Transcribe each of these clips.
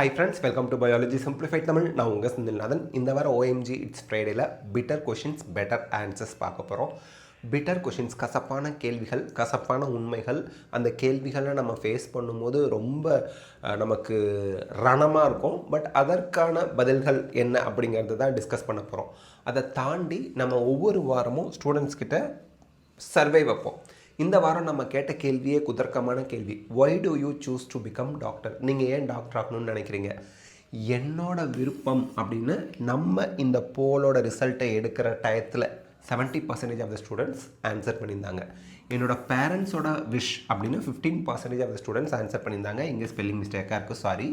Hi friends, welcome to Biology Simplified Tamil. நான் உங்கள் செந்தில்நாதன். இந்த வாரம் OMG இட்ஸ் ஃப்ரைடேல பிட்டர் கொஷின்ஸ் பெட்டர் ஆன்சர்ஸ் பார்க்க போகிறோம். பிட்டர் கொஷின்ஸ், கசப்பான கேள்விகள், கசப்பான உண்மைகள். அந்த கேள்விகளை நம்ம ஃபேஸ் பண்ணும்போது ரொம்ப நமக்கு ரணமாக இருக்கும். பட் அதற்கான பதில்கள் என்ன அப்படிங்கிறது தான் டிஸ்கஸ் பண்ண போகிறோம். அதை தாண்டி நம்ம ஒவ்வொரு வாரமும் ஸ்டூடெண்ட்ஸ் கிட்ட சர்வே வைப்போம். இந்த வாரம் நம்ம கேட்ட கேள்வியே குதர்க்கமான கேள்வி. Why do you choose to become doctor? நீங்கள் ஏன் டாக்டர் ஆகணும்னு நினைக்கிறீங்க? என்னோட விருப்பம் அப்படின்னு நம்ம இந்த போலோட ரிசல்ட்டை எடுக்கிற டயத்தில் 70% ஆஃப் த ஸ்டூடெண்ட்ஸ் ஆன்சர் பண்ணியிருந்தாங்க. என்னோட பேரண்ட்ஸோட விஷ் அப்படின்னு 15% ஆஃப் த ஸ்டூடெண்ட்ஸ் ஆன்சர் பண்ணியிருந்தாங்க. இங்கே ஸ்பெல்லிங் மிஸ்டேக்காக இருக்குது, சாரி.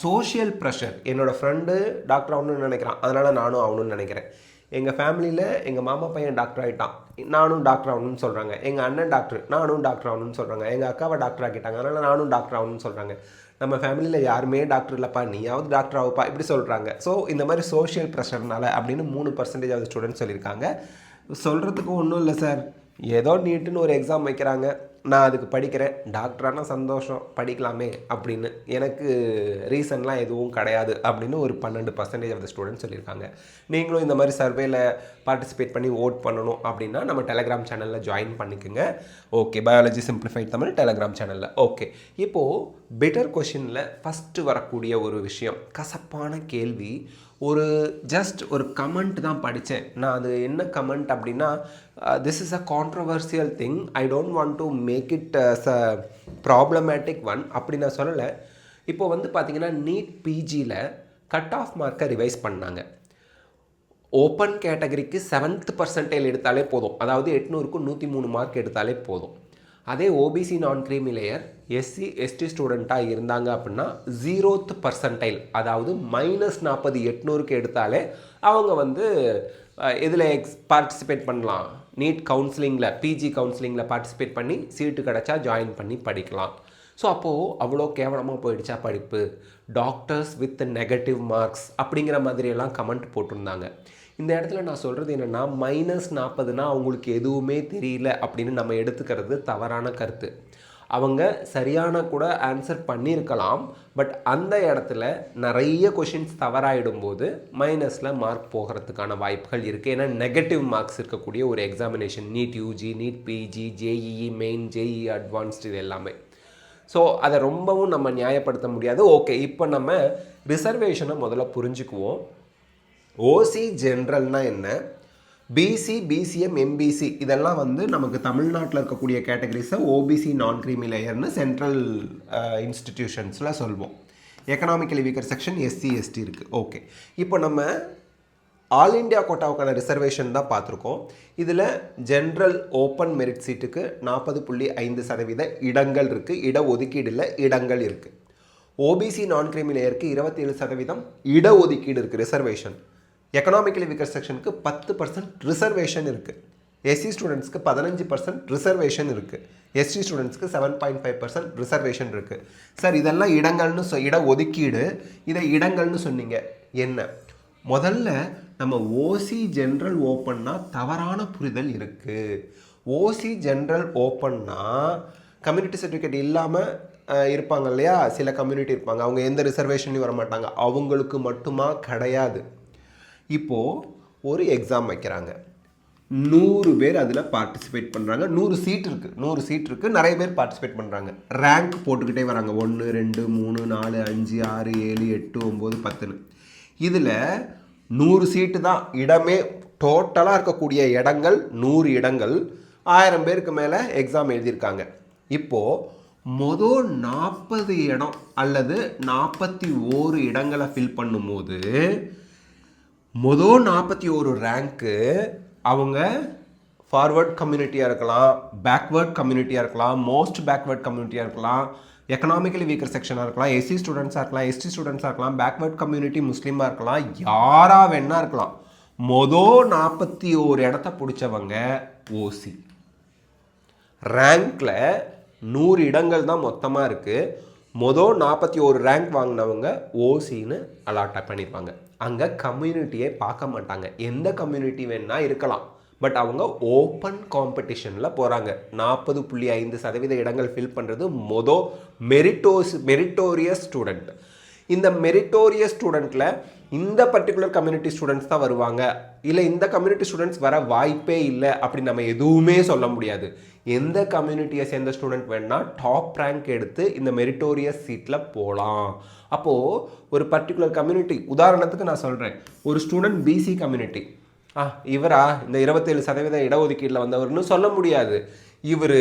சோஷியல் ப்ரெஷர், என்னோடய ஃப்ரெண்டு டாக்டர் ஆகணும்னு நினைக்கிறான், அதனால் நானும் ஆகணும்னு நினைக்கிறேன். எங்கள் ஃபேமிலியில் எங்கள் மாமா பையன் டாக்டர் ஆகிட்டான், நானும் டாக்டர் ஆகணும்னு சொல்கிறாங்க. எங்கள் அண்ணன் டாக்டர், நானும் டாக்டர் ஆகணும்னு சொல்கிறாங்க. எங்கள் அக்காவை டாக்டர் ஆக்கிட்டாங்க, அதனால் நானும் டாக்டர் ஆகணும்னு சொல்கிறாங்க. நம்ம ஃபேமிலியில் யாருமே டாக்டர் இல்லைப்பா, நீயாவது டாக்டர் ஆகுப்பா, இப்படி சொல்கிறாங்க. ஸோ இந்த மாதிரி சோஷியல் ப்ரெஷர்னால அப்படின்னு 3% ஆஃப் ஸ்டூடெண்ட்ஸ் சொல்லியிருக்காங்க. சொல்கிறதுக்கு ஒன்றும் இல்லை சார், ஏதோ நீட்டுன்னு ஒரு எக்ஸாம் வைக்கிறாங்க, நான் அதுக்கு படிக்கிறேன், டாக்டரான சந்தோஷம், படிக்கலாமே அப்படின்னு, எனக்கு ரீசன்லாம் எதுவும் கிடையாது அப்படின்னு ஒரு 12% ஆஃப் த ஸ்டூடெண்ட்ஸ் சொல்லியிருக்காங்க. நீங்களும் இந்த மாதிரி சர்வேல பார்ட்டிசிபேட் பண்ணி ஓட் பண்ணணும் அப்படின்னா நம்ம டெலகிராம் சேனலில் ஜாயின் பண்ணிக்கோங்க. Okay, biology simplified Tamil Telegram சேனலில். ஓகே, இப்போது பெட்டர் கொஷினில் ஃபஸ்ட்டு வரக்கூடிய ஒரு விஷயம், கசப்பான கேள்வி. ஜஸ்ட் ஒரு கமெண்ட் தான் படித்தேன் நான். அது என்ன கமெண்ட் அப்படின்னா, this is a controversial thing, I don't want to make it as a problematic one அப்படி நான் சொல்லலை. இப்போ பார்த்தீங்கன்னா நீட் பிஜியில் கட் ஆஃப் மார்க்கை ரிவைஸ் பண்ணாங்க. ஓப்பன் கேட்டகரிக்கு 7th பர்சன்டைல் எடுத்தாலே போதும், அதாவது 800க்கு 103 மார்க் எடுத்தாலே போதும். அதே OBC non creamy layer SC ST ஸ்டூடெண்ட்டாக இருந்தாங்க அப்படின்னா 0th பர்சன்டைல், அதாவது -40 800க்கு எடுத்தாலே அவங்க இதில் பார்ட்டிசிபேட் பண்ணலாம். நீட் கவுன்சிலிங்கில், பிஜி கவுன்சிலிங்கில் பார்ட்டிசிபேட் பண்ணி சீட்டு கிடச்சா ஜாயின் பண்ணி படிக்கலாம். ஸோ அப்போது அவ்வளோ கேவலமாக போயிடுச்சா படிப்பு, டாக்டர்ஸ் வித் நெகட்டிவ் மார்க்ஸ் அப்படிங்கிற மாதிரியெல்லாம் கமெண்ட் போட்டிருந்தாங்க. இந்த இடத்துல நான் சொல்கிறது என்னென்னா, -40னா அவங்களுக்கு எதுவுமே தெரியல அப்படின்னு நம்ம எடுத்துக்கிறது தவறான கருத்து. அவங்க சரியான கூட ஆன்சர் பண்ணியிருக்கலாம், பட் அந்த இடத்துல நிறைய கொஷின்ஸ் தவறாயிடும்போது மைனஸில் மார்க் போகிறதுக்கான வாய்ப்புகள் இருக்குது. ஏன்னா நெகட்டிவ் மார்க்ஸ் இருக்கக்கூடிய ஒரு examination NEET UG, NEET PG, JEE main, JEE advanced, இது எல்லாமே. ஸோ அதை ரொம்பவும் நம்ம நியாயப்படுத்த முடியாது. ஓகே, இப்போ நம்ம ரிசர்வேஷனை முதல்ல புரிஞ்சுக்குவோம். ஓசி ஜென்ரல்னா என்ன, பிசி, பிசிஎம், எம்பிசி இதெல்லாம் நமக்கு தமிழ்நாட்டில் இருக்கக்கூடிய கேட்டகரிஸை ஓபிசி நான் கிரீமி லேயர்னு சென்ட்ரல் இன்ஸ்டிடியூஷன்ஸில் சொல்வோம். Economically weaker section SC ST இருக்குது. ஓகே, இப்போ நம்ம ஆல் இண்டியா கோட்டாவுக்கான ரிசர்வேஷன் தான் பார்த்துருக்கோம். இதில் ஜென்ரல் ஓப்பன் மெரிட் சீட்டுக்கு 40.5% இடங்கள் இருக்குது, இடஒதுக்கீடில் இடங்கள் இருக்குது. ஓபிசி நான் கிரீமி லேயருக்கு 27% இடஒதுக்கீடு இருக்குது, ரிசர்வேஷன். எக்கனாமிக்கலி வீக்கர் செக்ஷனுக்கு 10% ரிசர்வேஷன் இருக்குது. எஸ்சி ஸ்டூடெண்ட்ஸ்க்கு 15% ரிசர்வேஷன் இருக்குது. எஸ்டி ஸ்டூடெண்ட்ஸ்க்கு 7.5% ரிசர்வேஷன் இருக்குது. சார் இதெல்லாம் இடங்கள்னு இடஒதுக்கீடு, இதை இடங்கள்னு சொன்னீங்க என்ன? முதல்ல நம்ம ஓசி ஜென்ரல் ஓப்பன்னா தவறான புரிதல் இருக்குது. ஓசி ஜென்ரல் ஓப்பன்னா கம்யூனிட்டி சர்டிஃபிகேட் இல்லாமல் இருப்பாங்க இல்லையா, சில கம்யூனிட்டி இருப்பாங்க, அவங்க எந்த ரிசர்வேஷன்லையும் வர மாட்டாங்க, அவங்களுக்கு மட்டுமா? கிடையாது. இப்போது ஒரு எக்ஸாம் வைக்கிறாங்க, 100 பேர் அதில் பார்ட்டிசிபேட் பண்ணுறாங்க. 100 சீட் இருக்குது, நிறைய பேர் பார்ட்டிசிபேட் பண்ணுறாங்க. ரேங்க் போட்டுக்கிட்டே வராங்க, 1 2 3 4 5 6 7 8 9 10ன்னு. இதில் 100 சீட்டு தான் இடமே, டோட்டலாக இருக்கக்கூடிய இடங்கள் 100 இடங்கள், 1000 பேருக்கு மேலே எக்ஸாம் எழுதியிருக்காங்க. இப்போது மொதல் 40 இடம் அல்லது 41 இடங்களை ஃபில் பண்ணும்போது மொதல் 41 ரேங்க்கு அவங்க ஃபார்வர்ட் கம்யூனிட்டியாக இருக்கலாம், பேக்வேர்ட் கம்யூனிட்டியாக இருக்கலாம், மோஸ்ட் பேக்வேர்ட் கம்யூனிட்டியாக இருக்கலாம், எக்கனாமிக்கலி வீக்கர் செக்ஷனாக இருக்கலாம், எஸ்சி ஸ்டூடெண்ட்ஸாக இருக்கலாம், எஸ்டி ஸ்டூடெண்ட்ஸாக இருக்கலாம், பேக்வேர்ட் கம்யூனிட்டி முஸ்லீமாக இருக்கலாம், யாராக வேணா இருக்கலாம். மொதல் 41 இடத்த பிடிச்சவங்க ஓசி. ரேங்க்கில் 100 இடங்கள் தான் மொத்தமாக இருக்குது. மொதல் 41 ரேங்க் வாங்கினவங்க ஓசின்னு அலாட் பண்ணியிருப்பாங்க. அங்கே கம்யூனிட்டியே பார்க்க மாட்டாங்க, எந்த கம்யூனிட்டி வேணால் இருக்கலாம், பட் அவங்க ஓப்பன் காம்படிஷனில் போகிறாங்க. 40.5% இடங்கள் ஃபில் பண்ணுறது மெரிட்டோரியஸ் ஸ்டூடெண்ட். இந்த மெரிட்டோரியஸ் ஸ்டூடெண்ட்டில் இந்த பர்டிகுலர் கம்யூனிட்டி ஸ்டூடெண்ட்ஸ் தான் வருவாங்க, இல்லை இந்த கம்யூனிட்டி ஸ்டூடெண்ட்ஸ் வர வாய்ப்பே இல்லை அப்படின்னு நம்ம எதுவுமே சொல்ல முடியாது. எந்த கம்யூனிட்டியை சேர்ந்த ஸ்டூடெண்ட் வேணால் டாப் ரேங்க் எடுத்து இந்த மெரிட்டோரியஸ் சீட்டில் போகலாம். அப்போது ஒரு பர்டிகுலர் கம்யூனிட்டி, உதாரணத்துக்கு நான் சொல்கிறேன், ஒரு ஸ்டூடெண்ட் பிசி கம்யூனிட்டி, இவரா இந்த 27% இடஒதுக்கீட்டில் வந்தவர்னு சொல்ல முடியாது. இவர்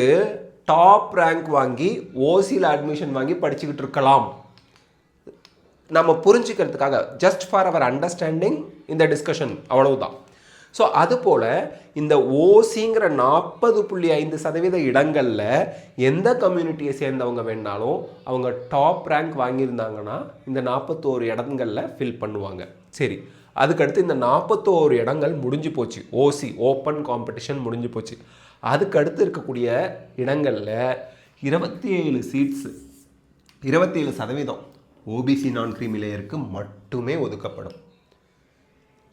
டாப் ரேங்க் வாங்கி ஓசியில் அட்மிஷன் வாங்கி படிச்சுக்கிட்டு இருக்கலாம். நம்ம புரிஞ்சுக்கிறதுக்காக, ஜஸ்ட் ஃபார் அவர் அண்டர்ஸ்டாண்டிங் இந்த டிஸ்கஷன், அவ்வளவுதான். ஸோ அதுபோல் இந்த ஓசிங்கிற 40.5% இடங்களில் எந்த கம்யூனிட்டியை சேர்ந்தவங்க வேணாலும் அவங்க டாப் ரேங்க் வாங்கியிருந்தாங்கன்னா இந்த 41 இடங்களில் ஃபில் பண்ணுவாங்க. சரி, அதுக்கடுத்து இந்த 41 இடங்கள் முடிஞ்சு போச்சு, ஓசி ஓப்பன் காம்படிஷன் முடிஞ்சு போச்சு. அதுக்கடுத்து இருக்கக்கூடிய இடங்களில் 27 சீட்ஸு, 27% ஓபிசி நான் கிரீமி லேயருக்கு மட்டுமே ஒதுக்கப்படும்.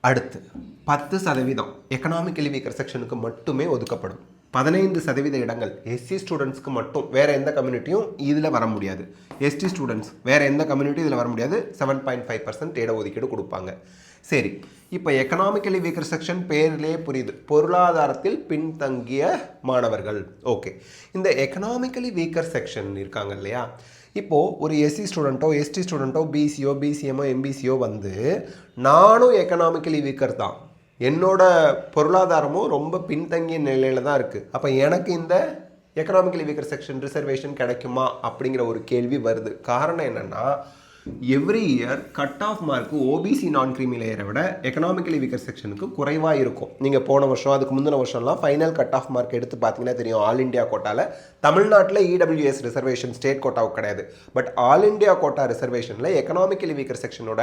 அடுத்து 10% எக்கனாமிக்கலி வீக்கர் செக்ஷனுக்கு மட்டுமே ஒதுக்கப்படும். 15% இடங்கள் எஸ்சி ஸ்டூடெண்ட்ஸ்க்கு மட்டும், வேறு எந்த கம்யூனிட்டியும் இதில் வர முடியாது. எஸ்டி ஸ்டூடெண்ட்ஸ் வேறு எந்த கம்யூனிட்டியும் இதில் வர முடியாது. 7.5% இடஒதுக்கீடு கொடுப்பாங்க. சரி, இப்போ எக்கனாமிக்கலி வீக்கர் செக்ஷன் பேர்லேயே புரியுது, பொருளாதாரத்தில் பின்தங்கிய மாணவர்கள். ஓகே, இந்த எக்கனாமிக்கலி வீக்கர் செக்ஷன் இருக்காங்க இல்லையா, இப்போது ஒரு எஸ்சி ஸ்டூடெண்ட்டோ எஸ்டி ஸ்டூடெண்ட்டோ பிசியோ பிசிஎம்மோ எம்பிசியோ வந்து நானும் எக்கனாமிக்கலி வீக்கர் தான், என்னோட பொருளாதாரமும் ரொம்ப பின்தங்கிய நிலையில் தான் இருக்குது, அப்போ எனக்கு இந்த எக்கனாமிக்கலி வீக்கர் செக்ஷன் ரிசர்வேஷன் கிடைக்குமா அப்படிங்கிற ஒரு கேள்வி வருது. காரணம் என்னென்னா, every year cut off mark OBC non creamy லேயரை விட எக்கனாமிக்கலி வீக்கர் செக்ஷனுக்கு குறைவாக இருக்கும். நீங்கள் போன வருஷம் அதுக்கு முந்தின வருஷம்லாம் ஃபைனல் கட் ஆஃப் மார்க் எடுத்து பார்த்தீங்கன்னா தெரியும். ஆல் இண்டியா கோட்டாவில் தமிழ்நாட்டில் இடபிள்யூஎஸ் ரிசர்வேஷன் ஸ்டேட் கோட்டாவுக்கு கிடையாது, பட் ஆல் இண்டியா கோட்டா ரிசர்வேஷனில் எக்கனாமிக்கலி வீக்கர் செக்ஷனோட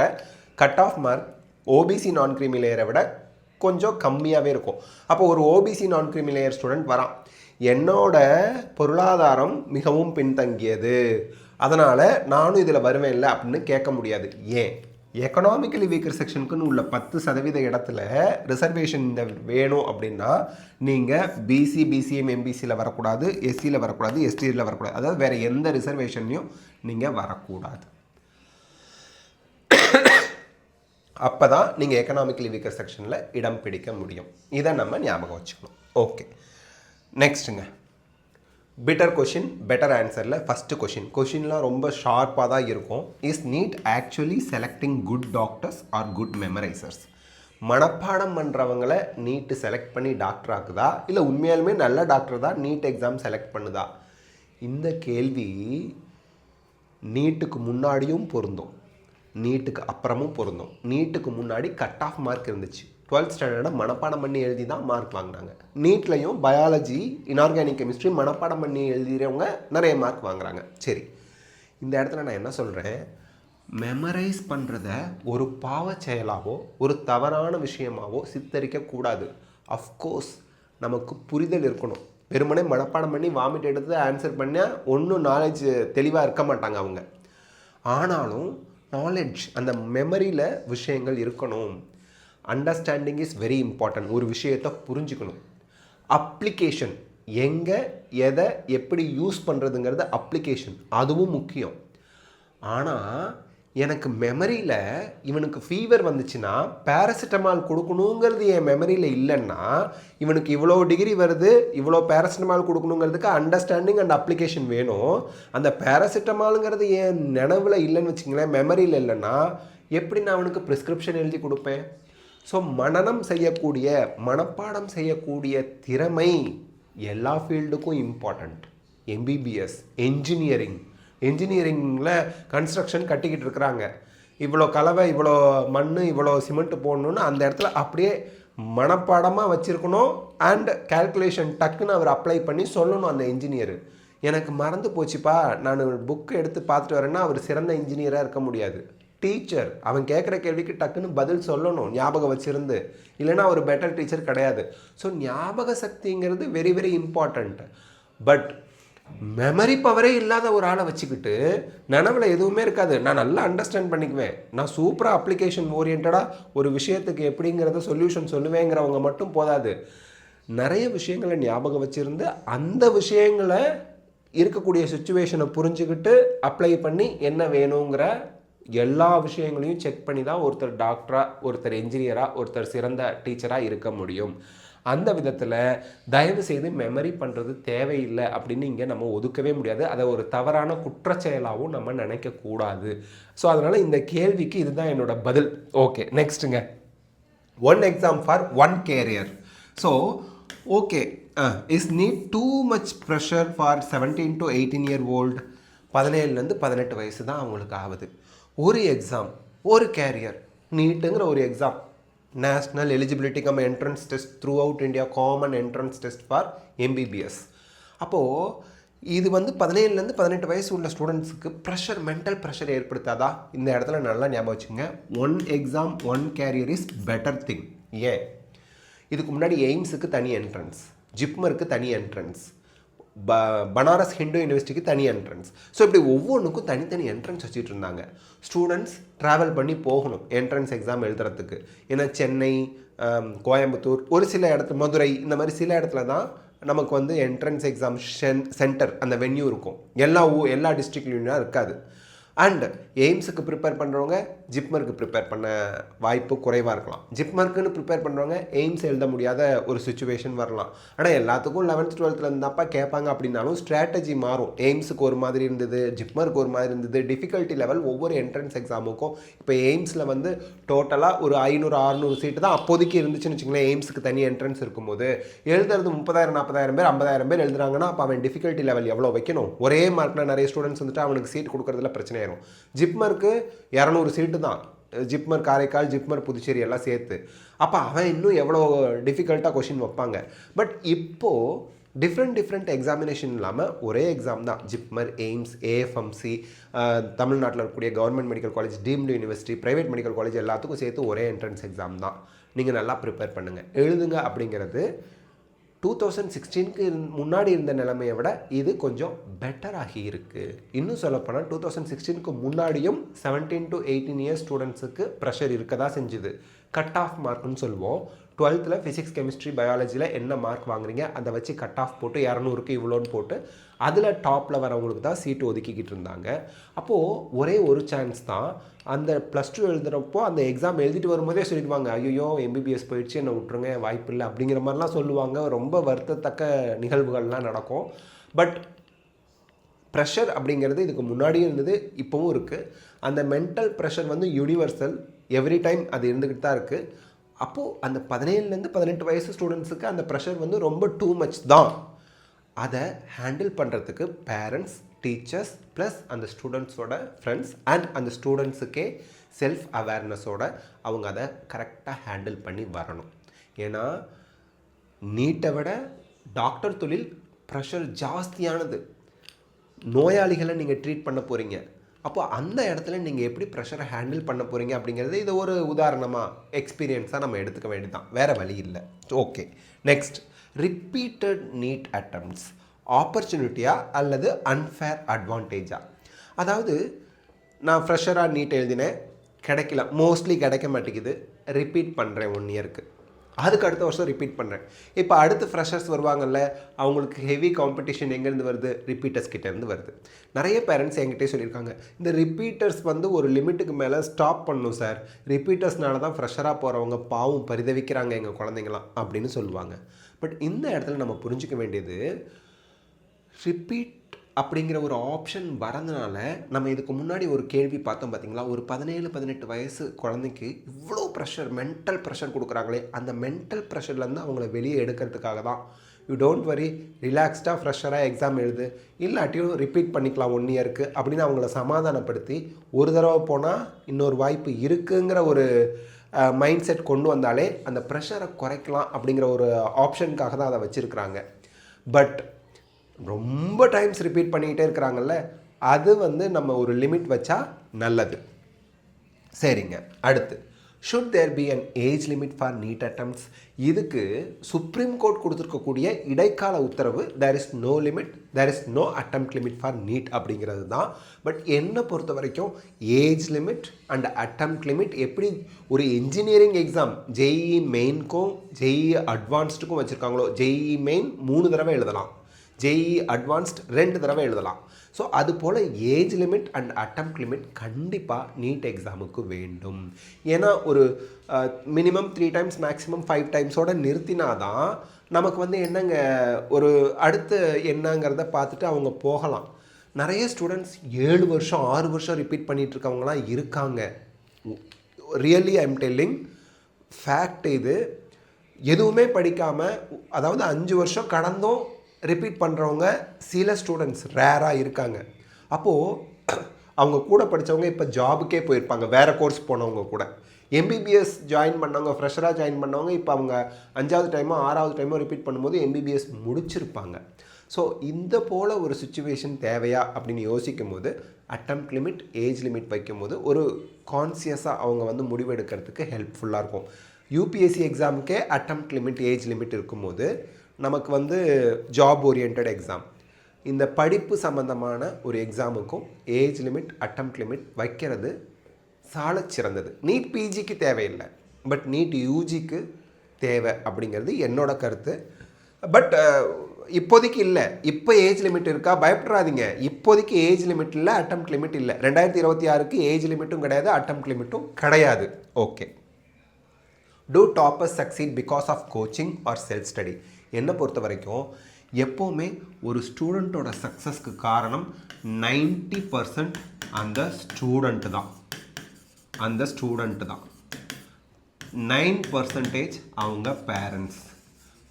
cut off mark OBC non creamy லேயரை விட கொஞ்சம் கம்மியாகவே இருக்கும். அப்போ ஒரு OBC non creamy layer student வரான், என்னோட பொருளாதாரம் மிகவும் பின்தங்கியது, அதனால் நானும் இதில் வருவேன் இல்லை அப்படின்னு கேட்க முடியாது. ஏன்? எக்கனாமிக்கலி வீக்கர் செக்ஷனுக்குன்னு உள்ள 10% இடத்துல ரிசர்வேஷன் இந்த வேணும் அப்படின்னா நீங்கள் பிசி பிசிஎம் எம்பிசியில் வரக்கூடாது, எஸ்சியில் வரக்கூடாது, எஸ்டியில் வரக்கூடாது, அதாவது வேறு எந்த ரிசர்வேஷன்லையும் நீங்கள் வரக்கூடாது. அப்போ தான் நீங்கள் எக்கனாமிக்கலி வீக்கர் செக்ஷனில் இடம் பிடிக்க முடியும். இதை நம்ம ஞாபகம் வச்சுக்கணும். ஓகே, நெக்ஸ்ட்டுங்க, பிட்டர் கொஷின் பெட்டர் ஆன்சரில் ஃபஸ்ட்டு கொஷின்லாம் ரொம்ப ஷார்ப்பாக தான் இருக்கும். Is NEET actually selecting good doctors or good memorisers? மனப்பாடம் பண்ணுறவங்களை நீட்டு செலக்ட் பண்ணி டாக்டர் ஆக்குதா, இல்லை உண்மையாலுமே நல்ல டாக்டர் தான் நீட் எக்ஸாம் செலக்ட் பண்ணுதா? இந்த கேள்வி நீட்டுக்கு முன்னாடியும் பொருந்தும், நீட்டுக்கு அப்புறமும் பொருந்தும். நீட்டுக்கு முன்னாடி கட் ஆஃப் மார்க் இருந்துச்சு, 12th ஸ்டாண்டர்டை மனப்பாடம் பண்ணி எழுதி தான் மார்க் வாங்கினாங்க. நீட்லையும் பயாலஜி இன்ஆர்கானிக் கெமிஸ்ட்ரி மனப்பாடம் பண்ணி எழுதுகிறவங்க நிறைய மார்க் வாங்குறாங்க. சரி, இந்த இடத்துல நான் என்ன சொல்கிறேன், மெமரைஸ் பண்ணுறத ஒரு பாவ செயலாவோ ஒரு தவறான விஷயமாவோ சித்தரிக்கக்கூடாது. அஃப்கோர்ஸ் நமக்கு புரிதல் இருக்கணும். வெறுமனே மனப்பாடம் பண்ணி வாமிட் எடுத்து ஆன்சர் பண்ணால் ஒன்றும் நாலேஜ் தெளிவாக இருக்க மாட்டாங்க அவங்க. ஆனாலும் நாலேஜ், அந்த மெமரியில் விஷயங்கள் இருக்கணும். Understanding is very important. ஒரு விஷயத்தை புரிஞ்சுக்கணும். அப்ளிகேஷன், எங்கே எதை எப்படி யூஸ் பண்ணுறதுங்கிறது அப்ளிகேஷன், அதுவும் முக்கியம். ஆனால் எனக்கு மெமரியில் இவனுக்கு ஃபீவர் வந்துச்சுன்னா பேராசிட்டமால் கொடுக்கணுங்கிறது என் மெமரியில் இல்லைன்னா, இவனுக்கு இவ்வளோ டிகிரி வருது இவ்வளோ பேராசிட்டமால் கொடுக்கணுங்கிறதுக்கு அண்டர்ஸ்டாண்டிங் அண்ட் அப்ளிகேஷன் வேணும். அந்த பேராசிட்டமாலுங்கிறது என் நினைவில் இல்லைன்னு வச்சுங்களேன், மெமரியில் இல்லைன்னா எப்படி நான் அவனுக்கு ப்ரிஸ்கிரிப்ஷன் எழுதி கொடுப்பேன்? ஸோ மனனம் செய்யக்கூடிய, மனப்பாடம் செய்யக்கூடிய திறமை எல்லா ஃபீல்டுக்கும் இம்பார்ட்டண்ட். எம்பிபிஎஸ், என்ஜினியரிங்கில் கன்ஸ்ட்ரக்ஷன் கட்டிக்கிட்டு இருக்கிறாங்க, இவ்வளோ கலவை இவ்வளோ மண் இவ்வளோ சிமெண்ட் போடணுன்னு அந்த இடத்துல அப்படியே மனப்பாடமாக வச்சுருக்கணும். அண்ட் கேல்குலேஷன் டக்குன்னு அவர் அப்ளை பண்ணி சொல்லணும் அந்த இன்ஜினியர். எனக்கு மறந்து போச்சுப்பா, நான் புக்கு எடுத்து பார்த்துட்டு வரேன்னா அவர் சிறந்த இன்ஜினியராக இருக்க முடியாது. டீச்சர் அவன் கேட்குற கேள்விக்கு டக்குன்னு பதில் சொல்லணும் ஞாபகம் வச்சுருந்து, இல்லைன்னா ஒரு பெட்டர் டீச்சர் கிடையாது. ஸோ ஞாபக சக்திங்கிறது very very important. But memory பவரே இல்லாத ஒரு ஆளை வச்சுக்கிட்டு நினைவில் எதுவுமே இருக்காது, நான் நல்லா அண்டர்ஸ்டாண்ட் பண்ணிக்குவேன், நான் சூப்பராக அப்ளிகேஷன் ஓரியன்டாக ஒரு விஷயத்துக்கு எப்படிங்கிறத சொல்யூஷன் சொல்லுவேங்கிறவங்க மட்டும் போதாது. நிறைய விஷயங்களை ஞாபகம் வச்சுருந்து அந்த விஷயங்களை இருக்கக்கூடிய சுச்சுவேஷனை புரிஞ்சுக்கிட்டு அப்ளை பண்ணி என்ன வேணுங்கிற எல்லா விஷயங்களையும் செக் பண்ணி தான் ஒருத்தர் டாக்டராக, ஒருத்தர் என்ஜினியராக, ஒருத்தர் சிறந்த டீச்சராக இருக்க முடியும். அந்த விதத்தில் தயவு செய்து மெமரி பண்ணுறது தேவையில்லை அப்படின்னு இங்கே நம்ம ஒதுக்கவே முடியாது. அதை ஒரு தவறான குற்றச்செயலாகவும் நம்ம நினைக்கக்கூடாது. ஸோ அதனால் இந்த கேள்விக்கு இதுதான் என்னோட பதில். ஓகே, நெக்ஸ்ட்டுங்க. One exam for one career. So okay, is NEET too much pressure for 17 to 18 year old? 17லேருந்து 18 வயசு தான் அவங்களுக்கு ஆகுது. ஒரு எக்ஸாம், ஒரு கேரியர், நீட்டுங்கிற ஒரு exam, national eligibility come entrance test through out India, common entrance test for MBBS. அப்போது இது வந்து 17லேருந்து 18 வயசு உள்ள ஸ்டூடெண்ட்ஸுக்கு ப்ரெஷர், மென்டல் ப்ரெஷர் ஏற்படுத்தாதா? இந்த இடத்துல நல்லா ஞாபகம் வச்சுங்க. One exam one career is better thing. ஏன்? இதுக்கு முன்னாடி எய்ம்ஸுக்கு தனி என்ட்ரன்ஸ், ஜிப்மருக்கு தனி என்ட்ரன்ஸ், பனாரஸ் ஹிந்து யூனிவர்சிட்டிக்கு தனி என்ட்ரன்ஸ். ஸோ இப்படி ஒவ்வொன்றுக்கும் தனித்தனி என்ட்ரன்ஸ் வச்சுட்டு இருந்தாங்க. ஸ்டூடெண்ட்ஸ் ட்ராவல் பண்ணி போகணும் என்ட்ரன்ஸ் எக்ஸாம் எழுதுறதுக்கு. ஏன்னா சென்னை, கோயம்புத்தூர், ஒரு சில இடத்துல மதுரை, இந்த மாதிரி சில இடத்துல தான் நமக்கு வந்து என்ட்ரன்ஸ் எக்ஸாம் சென்டர், அந்த வென்யூ இருக்கும். எல்லா டிஸ்ட்ரிக்ட்லையும் இருக்காது. அண்ட் எய்ம்ஸுக்கு ப்ரிப்பேர் பண்ணுறவங்க ஜிப்மருக்கு ப்ரிப்பேர் பண்ண வாய்ப்பு குறைவாக இருக்கலாம். ஜிப்மருக்குன்னு ப்ரிப்பேர் பண்ணுறவங்க எய்ம்ஸ் எழுத முடியாத ஒரு சுச்சுவேஷன் வரலாம். ஆனால் எல்லாத்துக்கும் 11th 12th இருந்தாப்பா கேட்பாங்க அப்படின்னாலும் ஸ்ட்ராட்டஜி மாறும். எய்ம்ஸுக்கு ஒரு மாதிரி இருந்தது, ஜிப்மருக்கு ஒரு மாதிரி இருந்தது. டிஃபிகல்ட்டி லெவல் ஒவ்வொரு என்ட்ரன்ஸ் எக்ஸாமுக்கும். இப்போ எய்ம்ஸில் வந்து டோட்டலாக ஒரு 500-600 சீட்டு தான் அப்போதைக்கு இருந்துச்சுன்னு வச்சுங்களேன். எய்ம்ஸுக்கு தனி என்ட்ரன்ஸ் இருக்கும்போது எழுதுறது 30,000-40,000 பேர் 50,000 பேர் எழுதுறாங்கன்னா அப்போ அவன் டிஃபிகல்ட்டி லெவல் எவ்வளோ வைக்கணும்? ஒரே மார்க்கில் நிறைய ஸ்டூடெண்ட்ஸ் வந்துட்டு அவனுக்கு சீட் கொடுக்குறதுல பிரச்சனை ஆயிரும். ஜிப்மருக்கு 200 சீட்டு தான், ஜிப்மர் காரைக்கால், ஜிப்மர் புதுச்சேரி எல்லாம் சேர்த்து. அப்போ அவன் இன்னும் எவ்வளோ டிஃபிகல்ட்டாக கொஷின் வைப்பாங்க. பட் இப்போது டிஃப்ரெண்ட் எக்ஸாமினேஷன் இல்லாமல் ஒரே எக்ஸாம் தான். ஜிப்மர், எய்ம்ஸ், AFMC, தமிழ்நாட்டில் இருக்கக்கூடிய government medical college, deemed university, private medical college எல்லாத்துக்கும் சேர்த்து ஒரே என்ட்ரன்ஸ் எக்ஸாம் தான். நீங்கள் நல்லா ப்ரிப்பேர் பண்ணுங்கள், எழுதுங்க. அப்படிங்கிறது 2016க்கு முன்னாடி இருந்த நிலைமையை விட இது கொஞ்சம் பெட்டர் ஆகி இருக்குது. இன்னும் சொல்லப்போனால் 2016க்கு முன்னாடியும் 17 to 18 இயர்ஸ் ஸ்டூடெண்ட்ஸுக்கு ப்ரெஷர் இருக்க தான் செஞ்சுது. கட் ஆஃப் மார்க்குன்னு சொல்லுவோம். 12th ஃபிசிக்ஸ், கெமிஸ்ட்ரி, பயாலஜியில் என்ன மார்க் வாங்குறீங்க அதை வச்சு கட் ஆஃப் போட்டு 200க்கு இவ்வளோன்னு போட்டு அதில் டாப்பில் வரவங்களுக்கு தான் சீட்டு ஒதுக்கிக்கிட்டு இருந்தாங்க. அப்போது ஒரே ஒரு சான்ஸ் தான். அந்த +2 எழுதுகிறப்போ அந்த எக்ஸாம் எழுதிட்டு வரும்போதே சொல்லிடுவாங்க, ஐயோ MBBS போயிடுச்சு, என்னை விட்டுருங்க, வாய்ப்பு இல்லை அப்படிங்கிற மாதிரிலாம் சொல்லுவாங்க. ரொம்ப வருத்தத்தக்க நிகழ்வுகள்லாம் நடக்கும். பட் ப்ரெஷர் அப்படிங்கிறது இதுக்கு முன்னாடியும் இருந்தது, இப்போவும் இருக்குது. அந்த மென்டல் ப்ரெஷர் வந்து யூனிவர்சல், எவ்ரி டைம் அது இருந்துக்கிட்டு தான் இருக்குது. அப்போது அந்த 17லேருந்து 18 வயசு ஸ்டூடெண்ட்ஸுக்கு அந்த ப்ரெஷர் வந்து ரொம்ப டூ மச் தான். அதை ஹேண்டில் பண்ணுறதுக்கு பேரண்ட்ஸ், டீச்சர்ஸ் ப்ளஸ் அந்த ஸ்டூடெண்ட்ஸோட ஃப்ரெண்ட்ஸ் அண்ட் அந்த ஸ்டூடெண்ட்ஸுக்கே செல்ஃப் அவேர்னஸோட அவங்க அதை கரெக்டாக ஹேண்டில் பண்ணி வரணும். ஏன்னா நீட்டை விட டாக்டர் தொழில் ப்ரெஷர் ஜாஸ்தியானது. நோயாளிகளை நீங்கள் ட்ரீட் பண்ண போகிறீங்க. அப்போ அந்த இடத்துல நீங்கள் எப்படி ப்ரெஷரை ஹேண்டில் பண்ண போகிறீங்க அப்படிங்கிறது இது ஒரு உதாரணமாக, எக்ஸ்பீரியன்ஸாக நம்ம எடுத்துக்க வேண்டியதான், வேறு வழி இல்லை. Okay, next. Repeated NEET attempts ஆப்பர்ச்சுனிட்டியா அல்லது அன்ஃபேர் அட்வான்டேஜா? அதாவது நான் ஃப்ரெஷராக நீட் எழுதினேன், கிடைக்கல, மோஸ்ட்லி கிடைக்க மாட்டேங்குது, ரிப்பீட் பண்ணுறேன் 1 இயருக்கு, அதுக்கு அடுத்த வருஷம் ரிப்பீட் பண்ணுறேன். இப்போ அடுத்து ஃப்ரெஷர்ஸ் வருவாங்கல்ல, அவங்களுக்கு ஹெவி காம்படிஷன் எங்கேருந்து வருது? ரிப்பீட்டர்ஸ் கிட்டேருந்து வருது. நிறைய பேரண்ட்ஸ் என்கிட்டே சொல்லியிருக்காங்க, இந்த ரிப்பீட்டர்ஸ் வந்து ஒரு லிமிட்டுக்கு மேலே ஸ்டாப் பண்ணணும் சார், ரிப்பீட்டர்ஸ்னால தான் ஃப்ரெஷராக போகிறவங்க பாவம் பரிதவிக்கிறாங்க எங்கள் குழந்தைங்களாம் அப்படின்னு சொல்லுவாங்க. பட் இந்த இடத்துல நம்ம புரிஞ்சிக்க வேண்டியது, ரிப்பீட் அப்படிங்கிற ஒரு ஆப்ஷன் வரதுனால நம்ம இதுக்கு முன்னாடி ஒரு கேள்வி பார்த்தோம் பார்த்தீங்களா, ஒரு 17-18 வயசு குழந்தைக்கு இவ்வளோ ப்ரெஷர், மென்டல் ப்ரெஷர் கொடுக்குறாங்களே, அந்த மென்டல் ப்ரெஷர்லேருந்து அவங்கள வெளியே எடுக்கிறதுக்காக தான். யூ டோன்ட் வரி, ரிலாக்ஸ்டாக ஃப்ரெஷராக எக்ஸாம் எழுது, இல்லாட்டியும் ரிப்பீட் பண்ணிக்கலாம் 1 இயருக்கு அப்படின்னு அவங்கள சமாதானப்படுத்தி, ஒரு தடவை போனால் இன்னொரு வாய்ப்பு இருக்குங்கிற ஒரு மைண்ட் செட் கொண்டு வந்தாலே அந்த ப்ரெஷரை குறைக்கலாம் அப்படிங்கிற ஒரு ஆப்ஷனுக்காக தான் அதை வச்சுருக்குறாங்க. பட் ரொம்ப டைம்ஸ் ரிப்பீட் பண்ணிக்கிட்டே இருக்கிறாங்கல்ல, அது வந்து நம்ம ஒரு லிமிட் வச்சா நல்லது. சரிங்க, அடுத்து, should there be an age limit for NEET attempts? இதுக்கு சுப்ரீம் கோர்ட் கொடுத்துருக்கக்கூடிய இடைக்கால உத்தரவு, there is no limit, there is no attempt limit for NEET அப்படிங்கிறது தான். பட் என்னை பொறுத்த வரைக்கும் age limit and attempt limit எப்படி ஒரு இன்ஜினியரிங் எக்ஸாம் JEE மெயின்க்கும் JEE அட்வான்ஸ்டுக்கும் வச்சுருக்காங்களோ, JEE மெயின் 3 தடவை எழுதலாம், JEE அட்வான்ஸ்ட் 2 தடவை எழுதலாம். ஸோ அது போல் age limit and attempt limit கண்டிப்பாக நீட் எக்ஸாமுக்கு வேண்டும். ஏன்னா ஒரு மினிமம் 3 times மேக்ஸிமம் 5 டைம்ஸோடு நிறுத்தினாதான் நமக்கு வந்து என்னங்க ஒரு அடுத்து என்னங்கிறத பார்த்துட்டு அவங்க போகலாம். நிறைய ஸ்டூடெண்ட்ஸ் 7 வருஷம் 6 வருஷம் ரிப்பீட் பண்ணிகிட்ருக்கவங்களாம் இருக்காங்க. Really I am telling fact இது. எதுவுமே படிக்காமல், அதாவது 5 வருஷம் கடந்தும் ரிப்பீட் பண்ணுறவங்க சில ஸ்டூடெண்ட்ஸ் ரேராக இருக்காங்க. அப்போது அவங்க கூட படித்தவங்க இப்போ ஜாபுக்கே போயிருப்பாங்க, வேறு கோர்ஸ் போனவங்க கூட. எம்பிபிஎஸ் ஜாயின் பண்ணவங்க, ஃப்ரெஷராக ஜாயின் பண்ணவங்க இப்போ அவங்க 5வது டைமோ 6வது டைமோ ரிப்பீட் பண்ணும்போது எம்பிபிஎஸ் முடிச்சிருப்பாங்க. ஸோ இந்த போல் ஒரு சுச்சுவேஷன் தேவையா அப்படின்னு யோசிக்கும் போது அட்டெம்ப்ட் லிமிட் ஏஜ் லிமிட் வைக்கும்போது ஒரு கான்சியஸாக அவங்க வந்து முடிவெடுக்கிறதுக்கு ஹெல்ப்ஃபுல்லாக இருக்கும். யூபிஎஸ்சி எக்ஸாமுக்கே அட்டெம்ப்ட் லிமிட் ஏஜ் லிமிட் இருக்கும்போது நமக்கு வந்து ஜாப் ஓரியன்ட் எக்ஸாம், இந்த படிப்பு சம்மந்தமான ஒரு எக்ஸாமுக்கும் ஏஜ் லிமிட் அட்டெம்ப்ட் லிமிட் வைக்கிறது சாலச் சிறந்தது. நீட் பிஜிக்கு தேவையில்லை, பட் நீட் யூஜிக்கு தேவை அப்படிங்கிறது என்னோட கருத்து. பட் இப்போதைக்கு இல்லை. இப்போ ஏஜ் லிமிட் இருக்கா, பயப்படாதீங்க. இப்போதைக்கு ஏஜ் லிமிட் இல்லை, அட்டெம்ப்ட் லிமிட் இல்லை. 2026க்கு ஏஜ் லிமிட்டும் கிடையாது, அட்டெம்ப்ட் லிமிட்டும் கிடையாது. Okay. Do toppers succeed because of coaching or self study? என்னை பொறுத்த வரைக்கும் எப்போவுமே ஒரு ஸ்டூடெண்ட்டோட சக்ஸஸ்க்கு காரணம் 90% அந்த ஸ்டூடெண்ட்டு தான். 9% அவங்க பேரண்ட்ஸ்.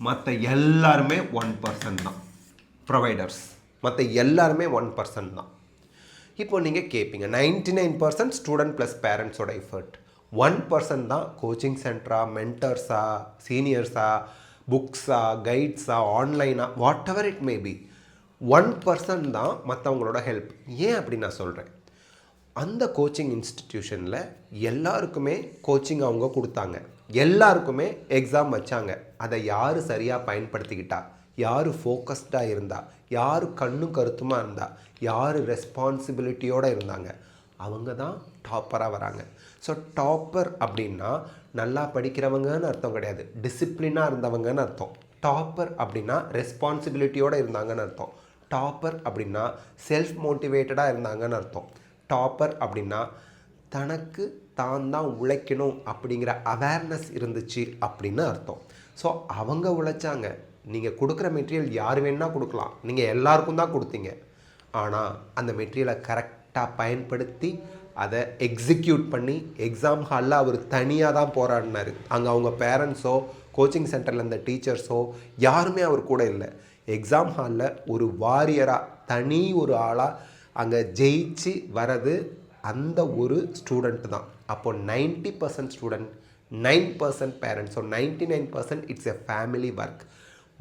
மற்ற எல்லாருமே 1% தான் ப்ரொவைடர்ஸ். மற்ற எல்லாருமே 1% தான். இப்போ நீங்கள் கேட்பீங்க 99% ஸ்டூடெண்ட் ப்ளஸ் பேரண்ட்ஸோட எஃபர்ட், 1% தான் கோச்சிங் சென்டரா, மென்டர்ஸா, சீனியர்ஸா, புக்ஸா, கைட்ஸா, ஆன்லைனா, whatever it may be, 1% தான் மற்றவங்களோட ஹெல்ப். ஏன் அப்படி நான் சொல்கிறேன்? அந்த கோச்சிங் இன்ஸ்டிடியூஷனில் எல்லாருக்குமே கோச்சிங் அவங்க கொடுத்தாங்க, எல்லாருக்குமே எக்ஸாம் வச்சாங்க. அதை யார் சரியாக பயன்படுத்திக்கிட்டா, யார் ஃபோக்கஸ்டாக இருந்தா, யார் கண்ணும் கருத்துமாக இருந்தா, யார் ரெஸ்பான்சிபிலிட்டியோடு இருந்தாங்க, அவங்க தான் டாப்பராக வராங்க. ஸோ டாப்பர் அப்படின்னா நல்லா படிக்கிறவங்கன்னு அர்த்தம் கிடையாது, டிசிப்ளினாக இருந்தவங்கன்னு அர்த்தம். டாப்பர் அப்படின்னா ரெஸ்பான்சிபிலிட்டியோடு இருந்தாங்கன்னு அர்த்தம். டாப்பர் அப்படின்னா செல்ஃப் மோட்டிவேட்டடாக இருந்தாங்கன்னு அர்த்தம். டாப்பர் அப்படின்னா தனக்கு தான் உழைக்கணும் அப்படிங்கிற அவேர்னஸ் இருந்துச்சு அப்படின்னு அர்த்தம். ஸோ அவங்க உழைச்சாங்க. நீங்கள் கொடுக்குற மெட்டீரியல் யார் வேணால் கொடுக்கலாம், நீங்கள் எல்லாருக்கும் தான் கொடுத்தீங்க. ஆனால் அந்த மெட்டீரியலை கரெக்டாக பயன்படுத்தி அதை எக்ஸிக்யூட் பண்ணி எக்ஸாம் ஹாலில் அவர் தனியாக தான் போராடினார். அங்கே அவங்க பேரண்ட்ஸோ கோச்சிங் சென்டரில் இருந்த டீச்சர்ஸோ யாருமே அவர் கூட இல்லை. எக்ஸாம் ஹாலில் ஒரு வாரியராக, தனி ஒரு ஆளாக அங்கே ஜெயிச்சு வரது அந்த ஒரு ஸ்டூடெண்ட்டு தான். அப்போது 90% student, 9% parents. So 99% it's a family work.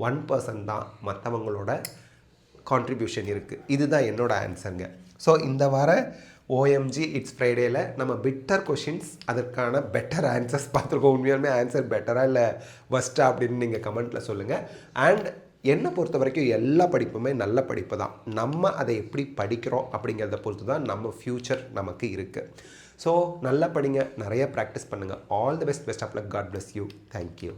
1% தான் மற்றவங்களோட கான்ட்ரிபியூஷன் இருக்குது. இதுதான் என்னோட ஆன்சருங்க. ஸோ இந்த வார ஓஎம்ஜி இட்ஸ் ஃப்ரைடேயில் நம்ம பிட்டர் கொஷின்ஸ், அதற்கான பெட்டர் ஆன்சர்ஸ் பார்த்துருக்கோம். உண்மையாலுமே ஆன்சர் பெட்டராக இல்லை ஒஸ்ட்டா அப்படின்னு நீங்கள் கமெண்ட்டில் சொல்லுங்கள். அண்ட் என்னை பொறுத்த வரைக்கும் எல்லா படிப்புமே நல்ல படிப்பு தான். நம்ம அதை எப்படி படிக்கிறோம் அப்படிங்கிறத பொறுத்து தான் நம்ம ஃப்யூச்சர் நமக்கு இருக்குது. ஸோ நல்லா படிங்க, நிறைய ப்ராக்டிஸ் பண்ணுங்கள். All the best of luck. God bless you. Thank you.